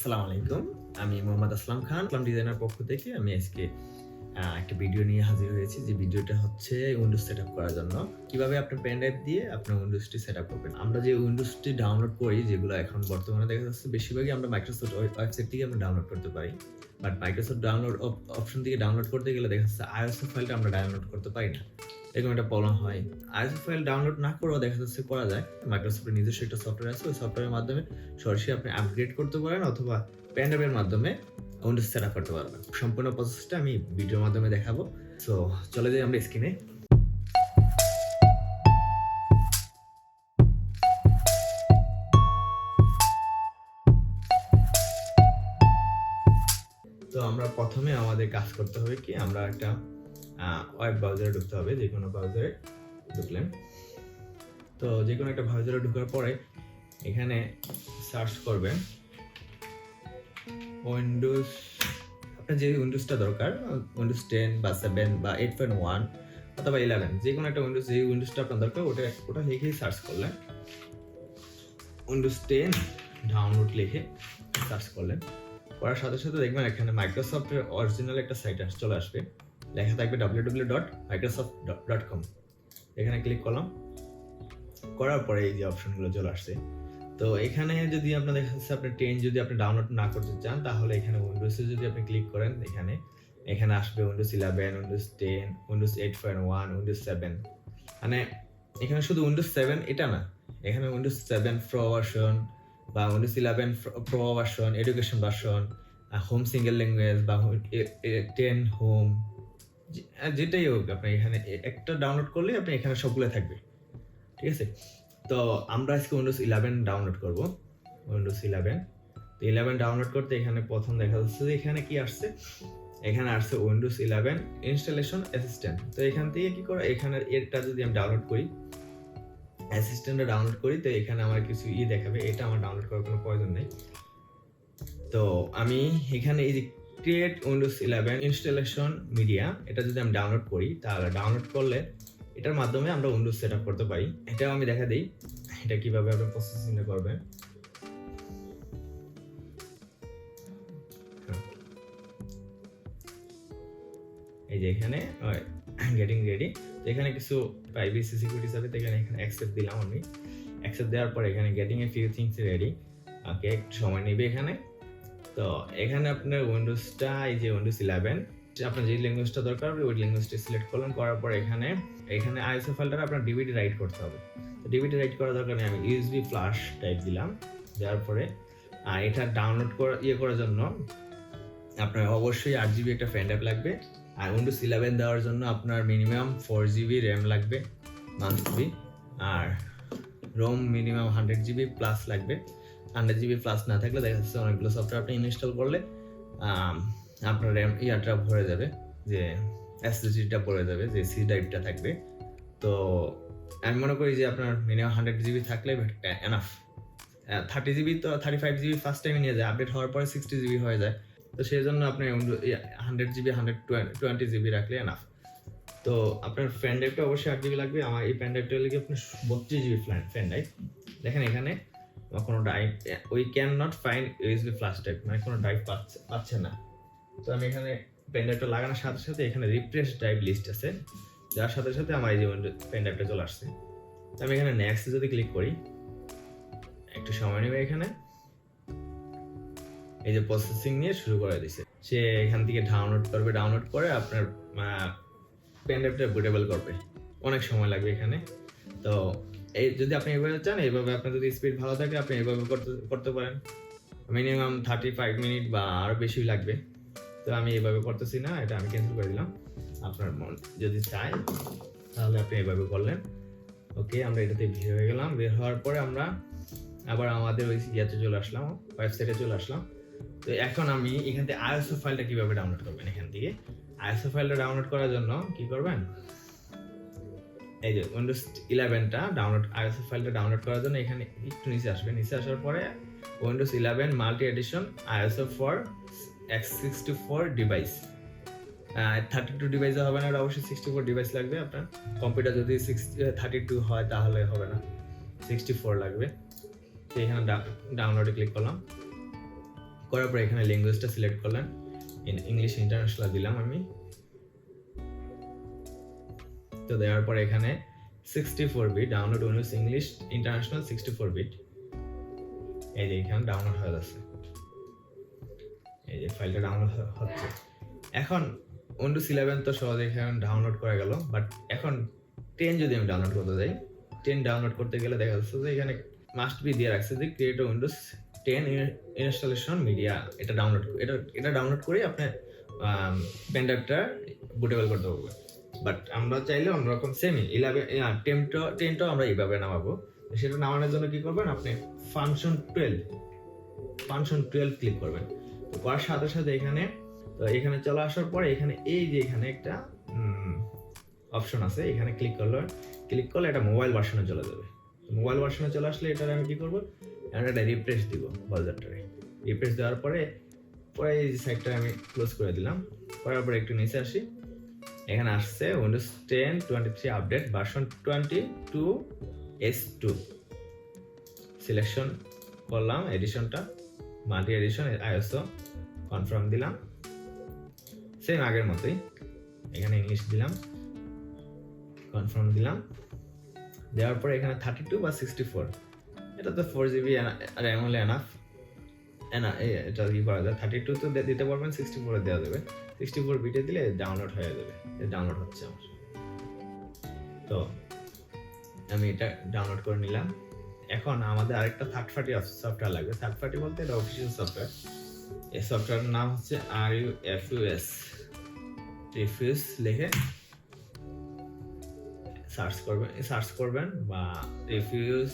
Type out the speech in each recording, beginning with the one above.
আসসালামু আলাইকুম। আমি মোহাম্মদ আসলাম খান। আসলাম ডিজাইনার পক্ষ থেকে আমি আজকে একটা ভিডিও নিয়ে হাজির হয়েছি। যে ভিডিওটা হচ্ছে উইন্ডোজ সেটআপ করার জন্য। কিভাবে আপনি পেন ড্রাইভ দিয়ে আপনার উইন্ডোজটি সেটআপ করবেন। আমরা যে উইন্ডোজটি ডাউনলোড করি, যেগুলো এখন বর্তমানে দেখা যাচ্ছে বেশিরভাগই আমরা মাইক্রোসফট ওয়েবসাইট থেকে আমরা ডাউনলোড করতে পারি। বাট মাইক্রোসফট ডাউনলোড অপশন থেকে ডাউনলোড করতে গেলে দেখা যাচ্ছে আইএসও ফাইলটা আমরা ডাউনলোড করতে পারি না। এরকম একটা প্রবলেম হয়। আইএসও ফাইল ডাউনলোড না করেও দেখা যাচ্ছে করা যায়। মাইক্রোসফটের নিজস্ব একটা সফটওয়্যার আছে, ওই সফটওয়্যারের মাধ্যমে সরাসরি আপনি আপগ্রেড করতে পারেন অথবা পেন ড্রাইভের মাধ্যমে উইন্ডোজ সেটআপ করতে পারবেন। সম্পূর্ণ প্রসেসটা আমি ভিডিওর মাধ্যমে দেখাবো। সো চলে যাই আমরা স্ক্রিনে। তো আমরা প্রথমে আমাদের কাজ করতে হবে কি, আমরা একটা ওয়েব ব্রাউজারে ঢুকতে হবে। যে কোনো ব্রাউজারে ঢুকলেন, তো যে কোনো একটা ব্রাউজারে ঢোকার পরে এখানে সার্চ করবেন উইন্ডোজ। আপনার যে উইন্ডোজটা দরকার, উইন্ডোজ 10 বা 7 বা 8.1 অথবা 11, যে কোনো একটা উইন্ডোজ, যে উইন্ডোজটা আপনার দরকার ওটা লিখেই সার্চ করলেন। উইন্ডোজ 10 ডাউনলোড লিখে সার্চ করলেন। করার সাথে সাথে দেখবেন এখানে মাইক্রোসফটের অরিজিনাল একটা সাইট চলে আসবে, লেখা থাকবে www.microsoft.com। এখানে ক্লিক করলাম। করার পরে এই যে অপশনগুলো চলে আসছে। তো এখানে যদি আপনার দেখা যাচ্ছে আপনি 10 যদি আপনি ডাউনলোড না করতে চান, তাহলে এখানে উইন্ডোজে যদি আপনি ক্লিক করেন, এখানে আসবে উইন্ডোজ 11, উইন্ডোজ 10, উইন্ডোজ 8.1, উইন্ডোজ 7। মানে এখানে শুধু উইন্ডোজ 7 এটা না, এখানে উইন্ডোজ 7 প্রো ভার্সন বা Windows 11 pro version, education version, home single language বা 10 হোম, যেটাই হোক আপনি এখানে একটা ডাউনলোড করলে আপনি এখানে সবগুলো থাকবে। ঠিক আছে, তো আমরা আজকে উইন্ডোজ 11 ডাউনলোড করব। উইন্ডোজ 11 তো 11 ডাউনলোড করতে এখানে প্রথম দেখা যাচ্ছে যে এখানে কি আসছে, এখানে আসছে উইন্ডোজ 11 ইনস্টলেশন অ্যাসিস্ট্যান্ট। তো এখান থেকে কি করে, এখানে এটা যদি আমি ডাউনলোড করি, অ্যাসিস্ট্যান্টটা ডাউনলোড করি, তো এখানে আমার কিছু দেখাবে। এটা আমার ডাউনলোড করার কোনো প্রয়োজন নেই। তো আমি এখানে এই যে ক্রিয়েট উইন্ডোজ 11 ইনস্টলেশন মিডিয়া, এটা যদি আমি ডাউনলোড করি, তাহলে ডাউনলোড করলে এটার মাধ্যমে আমরা উইন্ডোজ সেটআপ করতে পারি। এটাও আমি দেখা দিই এটা কিভাবে আপনি প্রসেসিংটা করবেন। এই যে এখানে গেটিং রেডি, তো এখানে কিছু প্রাইভেসি সিকিউরিটি আছে, তো এখানে অ্যাকসেপ্ট দিলাম আমি। অ্যাকসেপ্ট দেওয়ার পর এখানে getting a few things ready. Okay, একটু সময় নেবে এখানে। তো এখানে আপনার উইন্ডোজটা, এই যে উইন্ডোজ 11 আপনার যে ল্যাঙ্গুয়েজটা দরকার হবে ওই ল্যাঙ্গুয়েজটা সিলেক্ট করলেন। করার পর এখানে আইএসও ফাইলটা আপনার ডিভিডি রাইট করতে হবে। তো ডিভিডি রাইট করার দরকার নেই, আমি ইউএসবি ফ্ল্যাশ টাইপ দিলাম। দেওয়ার পরে এটা ডাউনলোড করার জন্য আপনার অবশ্যই 8GB একটা পেন ড্রাইভ লাগবে। আর উইন্ডোজ 11 দেওয়ার জন্য আপনার মিনিমাম 4GB র্যাম লাগবে মান্থলি, আর রোম মিনিমাম 100GB প্লাস লাগবে। 100GB প্লাস না থাকলে দেখা যাচ্ছে অনেকগুলো সফটওয়্যার আপনি ইনস্টল করলে আপনার র্যাম ইয়ারটা ভরে যাবে, যে এসএসডিটা ভরে যাবে, যে সি ড্রাইভটা থাকবে। তো আমি মনে করি যে আপনার মিনিমাম 100GB থাকলে এনাফ। 30GB তো 35GB ফার্স্ট টাইমে নিয়ে যায়, আপডেট হওয়ার পরে 60GB হয়ে যায়। তো সেই জন্য আপনি 100GB 120GB রাখলে এনাফ। তো আপনার পেন ড্রাইভটা অবশ্যই 8GB লাগবে। আমার এই পেন ড্রাইভটা লিখে আপনার 32GB পেন ড্রাইভ। দেখেন এখানে কোনো drive, we can not find USB flash drive, মানে কোনো ড্রাইভ পাচ্ছে না। তো আমি এখানে পেন ড্রাইভটা লাগানোর সাথে সাথে এখানে রিফ্রেশ ড্রাইভ লিস্ট আছে, যার সাথে সাথে আমার এই যে পেন ড্রাইভটা চলে আসছে। তো আমি এখানে নেক্সট যদি ক্লিক করি, একটু সময় নেবে এখানে। এই যে প্রসেসিং নিয়ে শুরু করে দিছে, সে এখান থেকে ডাউনলোড করবে, ডাউনলোড করে আপনার পেন ড্রাইভটা বুটেবল করবে। অনেক সময় লাগবে এখানে। তো এই যদি আপনি এইভাবে চান, এইভাবে আপনার যদি স্পিড ভালো থাকে আপনি এইভাবে করতে পারেন। মিনিমাম 35 মিনিট বা আরও বেশি লাগবে। তো আমি এইভাবে করতেছি না, এটা আমি ক্যান্সেল করে দিলাম। আপনার মন যদি চাই তাহলে আপনি এইভাবে করলেন। ওকে, আমরা এটাতে বের হয়ে গেলাম। বের হওয়ার পরে আমরা আবার আমাদের ওই ইয়াতে চলে আসলাম, ওয়েবসাইটে চলে আসলাম। তো এখন আমি এখান থেকে আইএসও ফাইলটা কিভাবে ডাউনলোড করবেন, এখান থেকে আইএসও ফাইলটা ডাউনলোড করার জন্য কি করবেন, এই যে উইন্ডোজ 11টা ডাউনলোড, আইএসও ফাইলটা ডাউনলোড করার জন্য এখানে একটু নিচে আসবে। নিচে আসার পরে Windows 11 multi edition ISO for x64 device, 32 ডিভাইসে হবে না, অবশ্যই 64 ডিভাইস লাগবে। আপনার কম্পিউটার যদি 32 হয় তাহলে হবে না, 64 লাগবে। তো এখানে ডাউনলোডে ক্লিক করলাম। করার পর এখানে ল্যাঙ্গুয়েজটা সিলেক্ট করলেন, ইংলিশ ইন্টারন্যাশনাল দিলাম আমি। তো দেওয়ার পর এখানে 64 bit download Windows English international 64 bit, এই যে এখানে ডাউনলোড হয়ে যাচ্ছে, এই যে ফাইলটা ডাউনলোড হচ্ছে। এখন উইন্ডোজ 11 তো সহজে এখানে ডাউনলোড করা গেল, বাট এখন 10 যদি আমি ডাউনলোড করতে যাই, 10 ডাউনলোড করতে গেলে দেখা যাচ্ছে যে এখানে মাস্ট বি দিয়ে রাখছে যে ক্রিয়েট উইন্ডোজ 10 ইনস্টলেশন মিডিয়া, এটা ডাউনলোড করে আপনি পেন ড্রাইভটা বুটেবল করতে পারবেন। বাট আমরা চাইলে অন্যরকম সেমি 10টাও আমরা এইভাবে নামাবো। সেটা নামানোর জন্য কি করবেন, আপনি ফাংশন 12 ক্লিক করবেন। তো করার সাথে সাথে এখানে চলে আসার পরে এখানে এই যে এখানে একটা অপশন আছে, এখানে ক্লিক করলে এটা মোবাইল ভার্সনে চলে যাবে। মোবাইল ভার্সনে চলে আসলে এটা আমি কি করবো, একটা রিফ্রেশ দিব ব্রাউজারটারে। রিফ্রেশ দেওয়ার পরে এই সাইটটা আমি ক্লোজ করে দিলাম। করার পরে একটু নিচে আসি, এখানে আসছে Windows 10 23 update version 22S2 selection করলাম, এডিশনটা মাল্টি এডিশন আইএসও কনফার্ম দিলাম, সেম আগের মতোই। এখানে ইংলিশ দিলাম, কনফার্ম দিলাম। দেওয়ার পরে এখানে 32 বা 64, এটা তো 4GB র্যাম হলে এনাফ, এটা কি করা যায়, 32 তো দিতে পারবেন, 64 দেওয়া যাবে। 64 বিটে দিলে ডাউনলোড হয়ে যাবে, ডাউনলোড হচ্ছে আমার। তো আমি এটা ডাউনলোড করে নিলাম। এখন আমাদের আরেকটা থার্ড পার্টি সফটওয়্যার লাগবে। থার্ড পার্টি বলতে এটা অফিসিয়াল সফটওয়্যার। এই সফটওয়্যারের নাম হচ্ছে রিফিউজ লিখে সার্চ করবেন বা রিফিউজ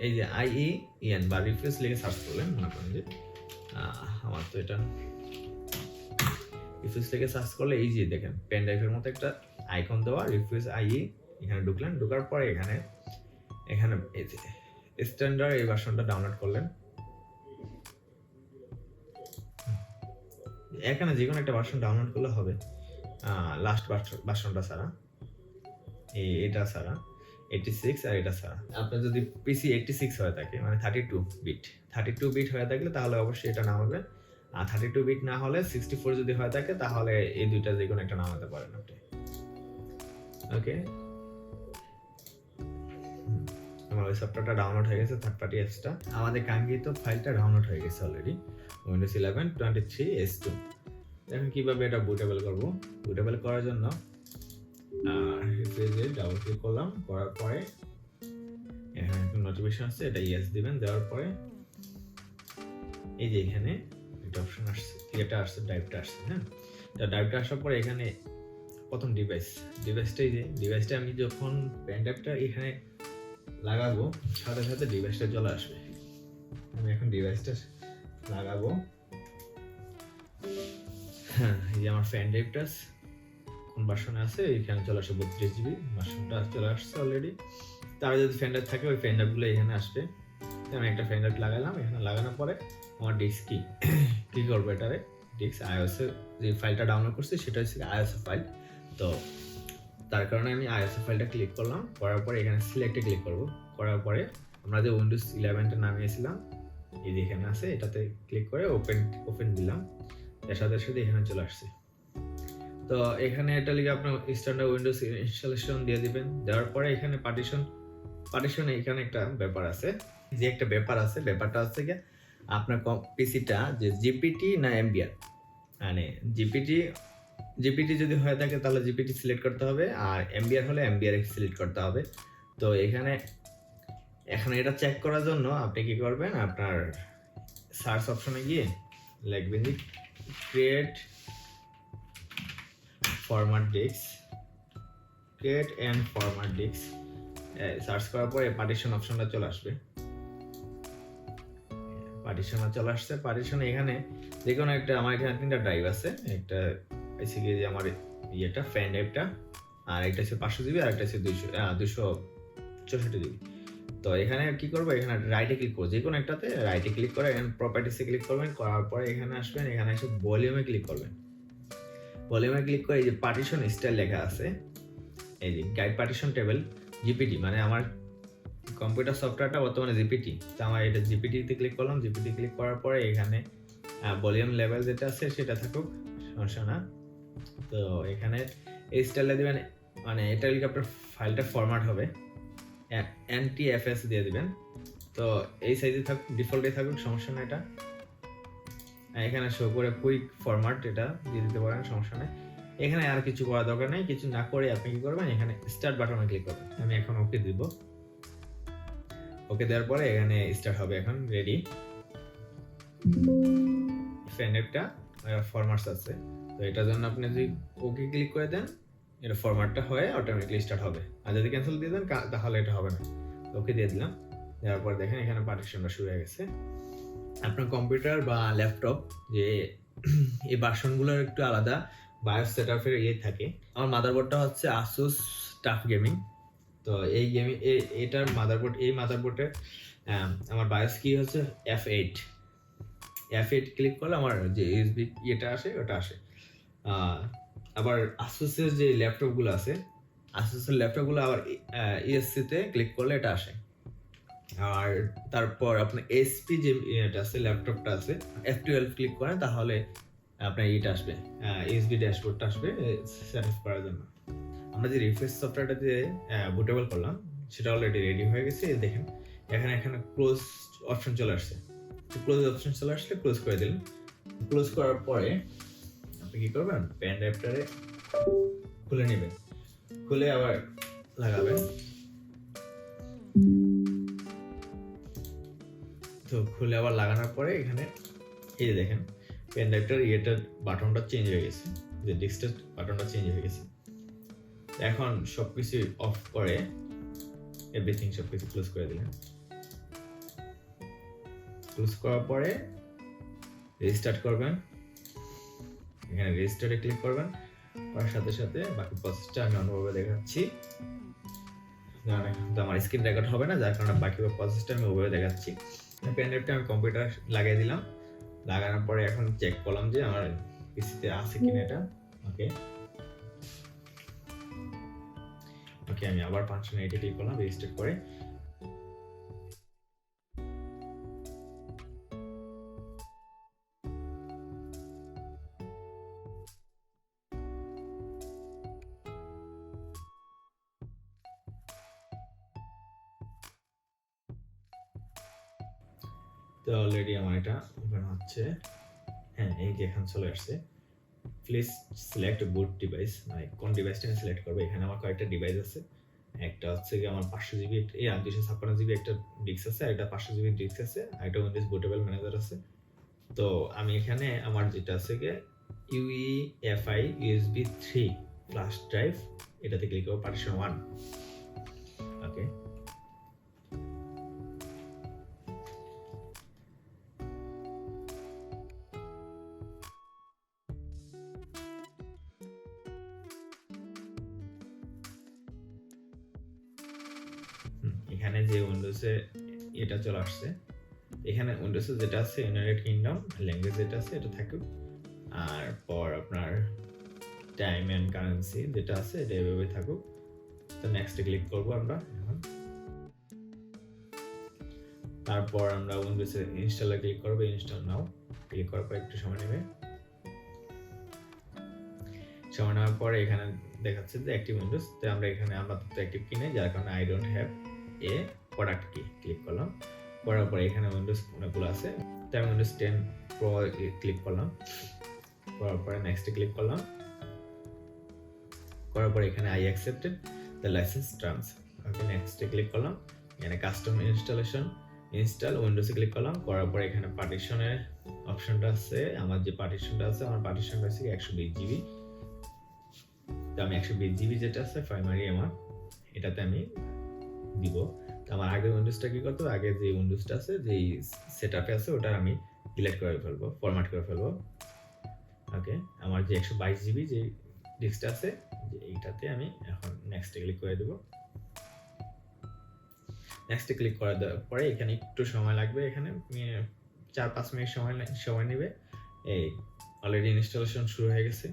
এই যে IEN বা রিফিউজ লিখে সার্চ করলেন, মনে করেন যে আমার তো এটা রিফিউজ লিখে সার্চ করলে এই যে দেখেন পেন ড্রাইভের মতো একটা আইকন দেওয়া রিফিউজ IE, এখানে ঢুকার পরে এখানে এই যে স্ট্যান্ডার্ড এই ভার্সনটা ডাউনলোড করলেন। এখানে যে কোনো একটা ভার্সন ডাউনলোড করলে হবে, লাস্ট ভার্সনটা ছাড়া, এটা ছাড়া 86 আর এটা ছাড়া। আপনার যদি পিসি 86 হয়ে থাকে মানে 32 বিট হয়ে থাকলে তাহলে অবশ্যই এটা নামাবেন, আর 32 বিট না হলে 64 যদি হয়ে থাকে তাহলে এই দুইটা যে কোনো একটা নামাতে পারেন আপনি। ওকে, আমার ওই সফটওয়্যারটা ডাউনলোড হয়ে গেছে, থার্ড পার্টি অ্যাপসটা। আমাদের কাঙ্ক্ষিত ফাইলটা ডাউনলোড হয়ে গেছে অলরেডি, উইন্ডোজ 11 23S2। এখন কিভাবে এটা বুটেবল করব, বুটেবল করার জন্য পেজে ডাবল ক্লিক করলাম, করার পরে এখানে একটা নোটিফিকেশন আসছে, এটা ইয়েস দিবেন। দেওয়ার পরে এই যে এখানে একটা অপশন আসছে, এটা আসছে, ড্রাইভটা আসছে। হ্যাঁ, ড্রাইভটা আসার পরে এখানে প্রথম ডিভাইসটা আমি যখন পেন ড্রাইভটা এখানে লাগাবো সাথে সাথে ডিভাইসটা চলে আসবে। আমি এখন ডিভাইসটা লাগাবো। হ্যাঁ, এই যে আমার পেন ড্রাইভটা কোন ভার্সনে আছে এখানে চলে আসে, 32GB ভার্সনটা চলে আসছে অলরেডি। তার যদি পেন ড্রাইভ থাকে ওই পেন ড্রাইভগুলো এখানে আসবে। আমি একটা পেন ড্রাইভ লাগালাম, এখানে লাগানোর পরে আমার ডিস্ক কি করবো, এটারে ডিস্ক আইওএস যে ফাইলটা ডাউনলোড করছি সেটা হচ্ছে আইওএস ফাইল। তো তার কারণে আমি আইওএস ফাইলটা ক্লিক করলাম, করার পরে এখানে সিলেক্টে ক্লিক করব। করার পরে আমরা যে উইন্ডোজ 11টা নামিয়েছিলাম এই যে এখানে আছে, এটাতে ক্লিক করে ওপেন দিলাম, এর সাথে সাথে এখানে চলে আসছে। তো এখানে এটা লিখে আপনার স্ট্যান্ডার্ড উইন্ডোজ ইনস্টলেশন দিয়ে দিবেন। দেওয়ার পরে এখানে পার্টিশন এখানে একটা ব্যাপার আছে, ব্যাপারটা হচ্ছে কি আপনার পিসিটা যে জিপিটি না এমবিআর, মানে জিপিটি যদি হয়ে থাকে তাহলে জিপিটি সিলেক্ট করতে হবে, আর এমবিআর হলে এমবিআর সিলেক্ট করতে হবে। তো এখানে এটা চেক করার জন্য আপনি কি করবেন, আপনার সার্চ অপশনে গিয়ে লিখবেন যে create and format disk, search করার পরে পার্টিশন অপশনটা চলে আসবে। পার্টিশন এখানে যে কোনো একটা, আমার এখানে 3টা ড্রাইভ আছে, একটা হচ্ছে কি যে আমার ইয়েটা পেন ড্রাইভটা, আর একটা হচ্ছে 500GB আর একটা হচ্ছে 264GB। তো এখানে কি করবো, এখানে রাইটে ক্লিক করবো, যে কোনো একটাতে রাইটে ক্লিক করে প্রপার্টিসে ক্লিক করবেন। করার পরে এখানে আসবেন, এখানে এসে ভলিউমে ক্লিক করবেন। ভলিউমে ক্লিক করে এই যে পার্টিশন স্টাইল লেখা আছে, এই যে গাইড পার্টিশন টেবিল জিপিটি, মানে আমার কম্পিউটার সফটওয়্যারটা বর্তমানে জিপিটি, তো আমার এটা জিপিটিতে ক্লিক করলাম। জিপিটি ক্লিক করার পরে এখানে ভলিউম লেভেল যেটা আছে সেটা থাকুক, সমস্যা না। তো এখানে এই স্টাইলে দিবেন, মানে এটা লিখে আপনার ফাইলটা ফরম্যাট হবে, NTFS দিয়ে দিবেন। তো এই সাইজে থাকুক, ডিফল্টে থাকুক, সমস্যা না। এটা এখানে শো করে কুইক ফরম্যাট, এটা দিয়ে দিতে পারেন, সমস্যা নেই। এখানে আর কিছু করার দরকার নেই। কিছু না করে আপনি কি করবেন, এখানে স্টার্ট বাটনে ক্লিক করবেন। আমি এখন ওকে দিব। ওকে দেওয়ার পরে এখানে স্টার্ট হবে। এখন রেডি ফ্রেন্ডটা ফরম্যাটস আছে, তো এটার জন্য আপনি যদি ওকে ক্লিক করে দেন, এটা ফরম্যাটটা হয়ে অটোমেটিক্যালি স্টার্ট হবে। আর যদি ক্যান্সেল দিয়ে দেন তাহলে এটা হবে না। ওকে দিয়ে দিলাম। দেওয়ার পর দেখেন এখানে পার্টিশনটা শুরু হয়ে গেছে। আপনার কম্পিউটার বা ল্যাপটপ যে এই ভার্সনগুলোর একটু আলাদা বায়োস সেটআপের থাকে। আমার মাদারবোর্ডটা হচ্ছে আসুস টাফ গেমিং। তো এই গেমিং এটার মাদারবোর্ড, এই মাদারবোর্ডের আমার বায়োস কি হচ্ছে F8। F8 ক্লিক করলে আমার যে ইউএসবি এটা আসে, ওটা আসে। আবার আসুসের যে ল্যাপটপগুলো আছে, আসুসের ল্যাপটপগুলো আবার ESC-তে ক্লিক করলে এটা আসে। আর তারপর আপনার এসপি যে এটা আছে, ল্যাপটপটা আছে, F12 ক্লিক করেন তাহলে আপনার এটা আসবে, ইউএসবি ড্যাশবোর্ডটা আসবে সেটআপ করার জন্য। আমরা যে রিফ্রেশ সফটওয়্যারটা দিয়ে বুটেবল করলাম সেটা অলরেডি রেডি হয়ে গেছে। দেখেন এখানে ক্লোজ অপশন চলে আসছে। ক্লোজ অপশন চলে আসলে ক্লোজ করে দিলেন। ক্লোজ করার পরে আপনি কি করবেন, পেন ড্রাইভটারে খুলে নেবেন, খুলে আবার লাগাবেন। তো খুলে আবার লাগানোর পরে এখানে এই যে দেখেন পেন ড্রাইভটার ইয়েটার বাটনটা চেঞ্জ হয়ে গেছে, যে ডিস্কটার বাটনটা চেঞ্জ হয়ে গেছে। এখন সবকিছু অফ করে এভরিথিং সবকিছু ক্লোজ করে দিলেন। ক্লোজ করার পরে রিস্টার্ট করবেন। এখানে রিস্টার্টে ক্লিক করবেন, করার সাথে সাথে বাকি প্রসেসটা আমি অন্যভাবে দেখাচ্ছি। তো আমার স্ক্রিন রেকর্ড হবে না, যার কারণে বাকি প্রসেসটা আমি ওভাবে দেখাচ্ছি। পেন ড্রাইভটা আমি কম্পিউটার লাগিয়ে দিলাম। লাগানোর পরে এখন চেক করলাম যে আমার পিসিতে আছে কিনা এটা। ওকে আমি আবার ফাংশনালিটি ক্লিক করলাম, রেজিস্টার করে। তো অলরেডি আমার এটা ওপেন হচ্ছে। হ্যাঁ, এই যে এখানে চলে আসছে। প্লিজ সিলেক্ট বুট ডিভাইস, মানে কোন ডিভাইসটা আমি সিলেক্ট করবো। এখানে আমার কয়েকটা ডিভাইস আছে। একটা হচ্ছে কি আমার 500 GB, এই 256 GB একটা ডিস্ক আছে, আর এটা 500 GB ডিস্ক আছে, আর একটা উইন্ডোজ বুটেবল ম্যানেজার আছে। তো আমি এখানে আমার যেটা আছে কি UEFI USB 3 ফ্ল্যাশ ড্রাইভ, এটাতে ক্লিক করবো, পার্টিশন 1। ওকে, এখানে যে উইন্ডোজে এটা চলে আসছে। এখানে উইন্ডোজে যেটা আছে ইউনাইটেড কিংডম, ল্যাঙ্গুয়েজ যেটা আছে এটা থাকুক। আর পর আপনার টাইম এন্ড কারেন্সি যেটা আছে এটা এভাবে থাকুক। তো নেক্সটে ক্লিক করবো আমরা এখন। তারপর আমরা উইন্ডোজে ইনস্টলে ক্লিক করবো, ইনস্টল নাও ক্লিক করার পর একটু সময় নেবে। সময় নেওয়ার পরে এখানে দেখাচ্ছে যে অ্যাক্টিভ উইন্ডোজ। তো আমরা এখানে আমরা তো অ্যাক্টিভ কি নেই, যার কারণে I don't have a product কি ক্লিক করলাম। করার পরে এখানে উইন্ডোজ অনেকগুলো আছে, তো আমি উইন্ডোজ 10 প্রো ক্লিক করলাম। করার পরে নেক্সটে ক্লিক করলাম। করার পরে এখানে I accepted the license terms. Okay, নেক্সটে ক্লিক করলাম। এখানে কাস্টম ইনস্টলেশন ইনস্টল উইন্ডোজে ক্লিক করলাম। করার পরে এখানে পার্টিশনের অপশনটা আছে। আমার যে পার্টিশনটা আছে, আমার পার্টিশনটা হচ্ছে 120 GB। তো আমি 120 GB যেটা আছে প্রাইমারি আমার, এটাতে আমি দিব। তো আমার আগের উইন্ডোজটা কি করতে হবে, আগে যে উইন্ডোজটা আছে, যেই সেটআপে আছে, ওটা আমি ডিলিট করে ফেলবো, ফরম্যাট করে ফেলবো। ওকে, আমার যে 122 GB যে ডিস্কটা আছে, যে এইটাতে আমি এখন নেক্সটে ক্লিক করে দেব। নেক্সটে ক্লিক করে দেওয়ার পরে এখানে একটু সময় লাগবে, এখানে 4-5 মিনিট সময় নেবে। এই অলরেডি ইনস্টলেশন শুরু হয়ে গেছে।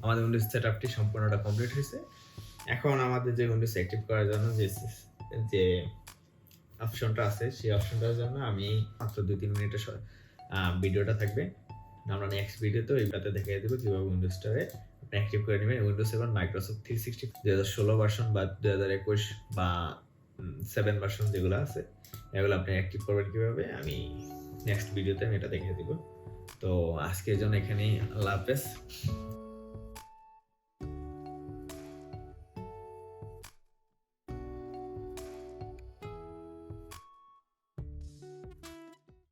আমাদের উইন্ডোজ সেটআপটি সম্পূর্ণটা কমপ্লিট হয়েছে। এখন আমাদের যে উইন্ডোজ অ্যাক্টিভ করার জন্য যে অপশনটা আছে সেই অপশনটার জন্য আমি মাত্র 2-3 মিনিটের ভিডিওটা থাকবে। আমরা নেক্সট ভিডিওতে এইটাতে দেখিয়ে দেবো কিভাবে উইন্ডোজটারে অ্যাক্টিভ করে নেবেন। উইন্ডোজ 7 মাইক্রোসফট 360 2016 ভার্সন বা 2021 বা 7 ভার্সন যেগুলো আছে এগুলো আপনি অ্যাক্টিভ করবেন কিভাবে, আমি নেক্সট ভিডিওতে আমি এটা দেখিয়ে দেবো। তো আজকের জন্য এখানেই, আল্লাহ হাফেজ।